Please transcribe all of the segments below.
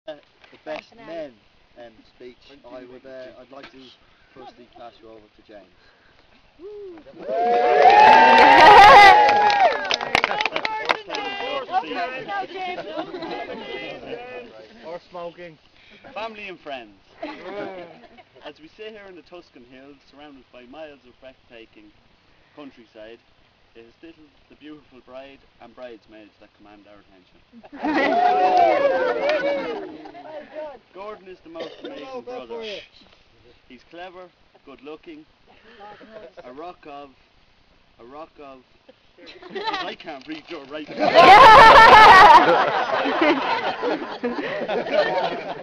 The best men speech, I'd like to firstly pass you over to James. Or smoking. Family and friends. As we sit here in the Tuscan hills, surrounded by miles of breathtaking countryside, it is still the beautiful bride and bridesmaids that command our attention. Gordon is the most amazing brother. He's clever, good looking, a rock of I can't read your writing.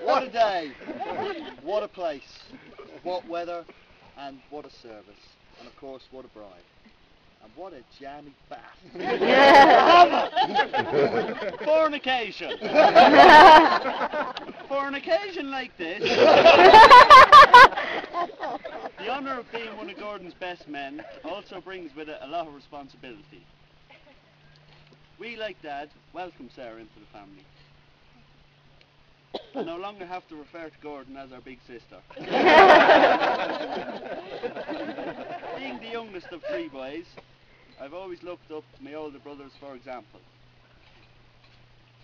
What a day, what a place, what weather, and what a service, and of course what a bride. And what a jammy bat. For an occasion. For an occasion like this, the honour of being one of Gordon's best men also brings with it a lot of responsibility. We, like Dad, welcome Sarah into the family. I no longer have to refer to Gordon as our big sister. Being the youngest of three boys, I've always looked up to my older brothers for example.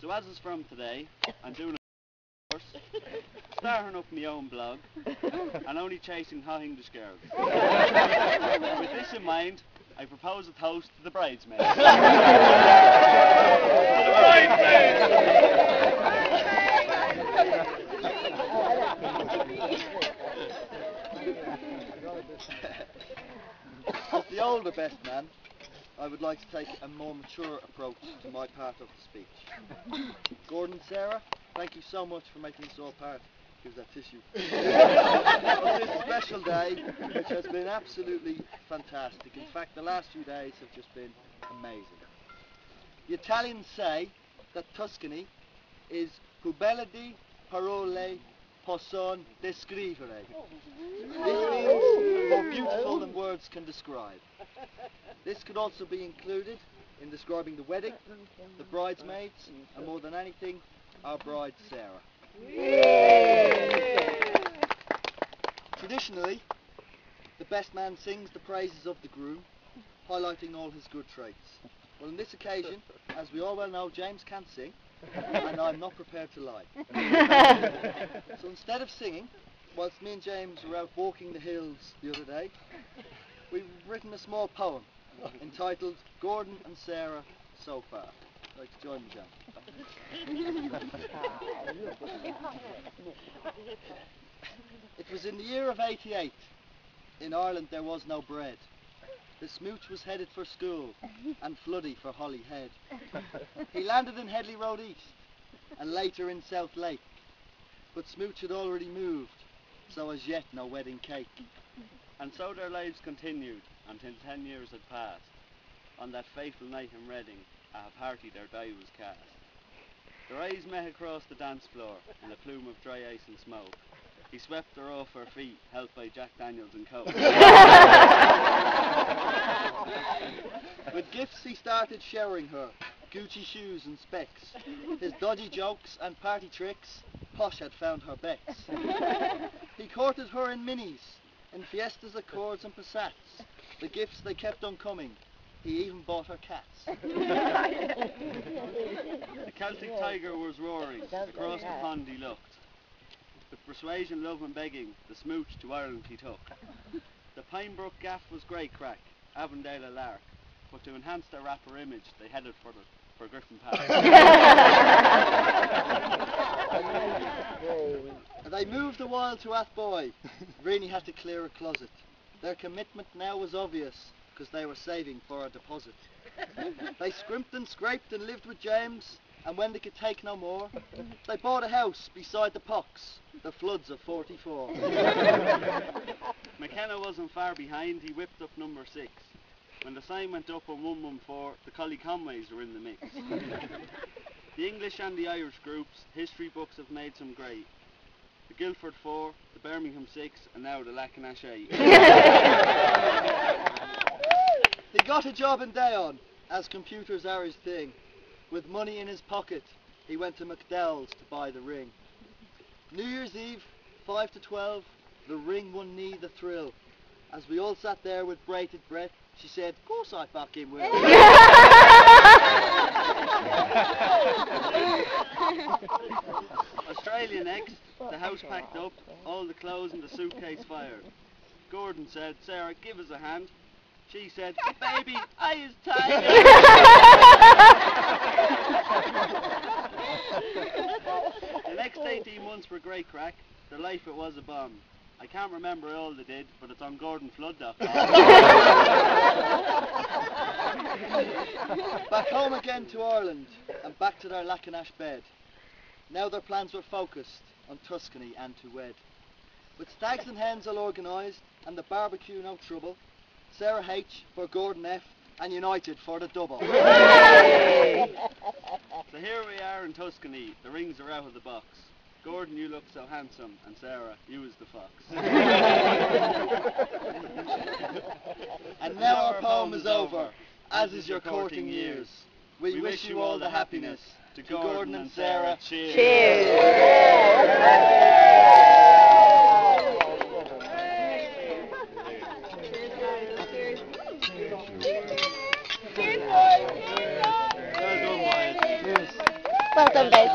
So as is from today, I'm doing a course, starting up my own blog, and only chasing hot English girls. With this in mind, I propose a toast to the bridesmaids. To the As the older best man, I would like to take a more mature approach to my part of the speech. Gordon and Sarah, thank you so much for making us all part. Here's that tissue. Of this special day, which has been absolutely fantastic. In fact, the last few days have just been amazing. The Italians say that Tuscany is più bella di parole possono descrivere. This means more beautiful than words can describe. This could also be included in describing the wedding, the bridesmaids, and more than anything, our bride Sarah. Traditionally, the best man sings the praises of the groom, highlighting all his good traits. Well, on this occasion, as we all well know, James can't sing, and I'm not prepared to lie. So instead of singing, whilst me and James were out walking the hills the other day, we've written a small poem entitled Gordon and Sarah So Far. I'd like to join me, James. It was in the year of '88. In Ireland there was no bread. The smooch was headed for school and Floody for Holyhead. He landed in Headley Road East and later in South Lake. But Smooch had already moved, so as yet no wedding cake. And so their lives continued until 10 years had passed. On that fateful night in Reading, at a party their die was cast. Their eyes met across the dance floor in a plume of dry ice and smoke. He swept her off her feet, helped by Jack Daniels and Coke. With gifts he started showering her, Gucci shoes and specs. His dodgy jokes and party tricks, Posh had found her becks. He courted her in minis, in Fiestas, Accords and Passats. The gifts they kept on coming. He even bought her cats. The Celtic tiger was roaring, across the pond he looked. With persuasion, love and begging, the smooch to Ireland he took. The Pinebrook gaff was great crack, Avondale a lark, but to enhance their rapper image, they headed for Griffin Park. They moved a while to Athboy. Really had to clear a closet. Their commitment now was obvious, because they were saving for a deposit. They scrimped and scraped and lived with James, and when they could take no more, they bought a house beside the Pox, the floods of '44. McKenna wasn't far behind, he whipped up number 6. When the sign went up on 114, the Collie Conways were in the mix. The English and the Irish groups, history books have made some great. The Guildford 4, the Birmingham 6, and now the Lackanash 8. He got a job in Dayon, as computers are his thing. With money in his pocket, he went to McDowell's to buy the ring. New Year's Eve, 5 to 12, the ring won knee the thrill. As we all sat there with bated breath, she said, "Of course I fucking will." Australia next, the house packed up, all the clothes in the suitcase fired. Gordon said, "Sarah, give us a hand." She said, "Baby, I is tired." The next 18 months were great crack. The life it was a bomb. I can't remember all they did, but it's on GordonFlood.com. Back home again to Ireland, and back to their Lacanash bed. Now their plans were focused on Tuscany and to wed. With stags and hens all organised, and the barbecue no trouble, Sarah H for Gordon F, and United for the double. So here we are in Tuscany, the rings are out of the box. Gordon, you look so handsome, and Sarah, you is the fox. And now our poem is over, as is your courting years. We wish you all the happiness. To Gordon and Sarah, cheers. Well done, babe.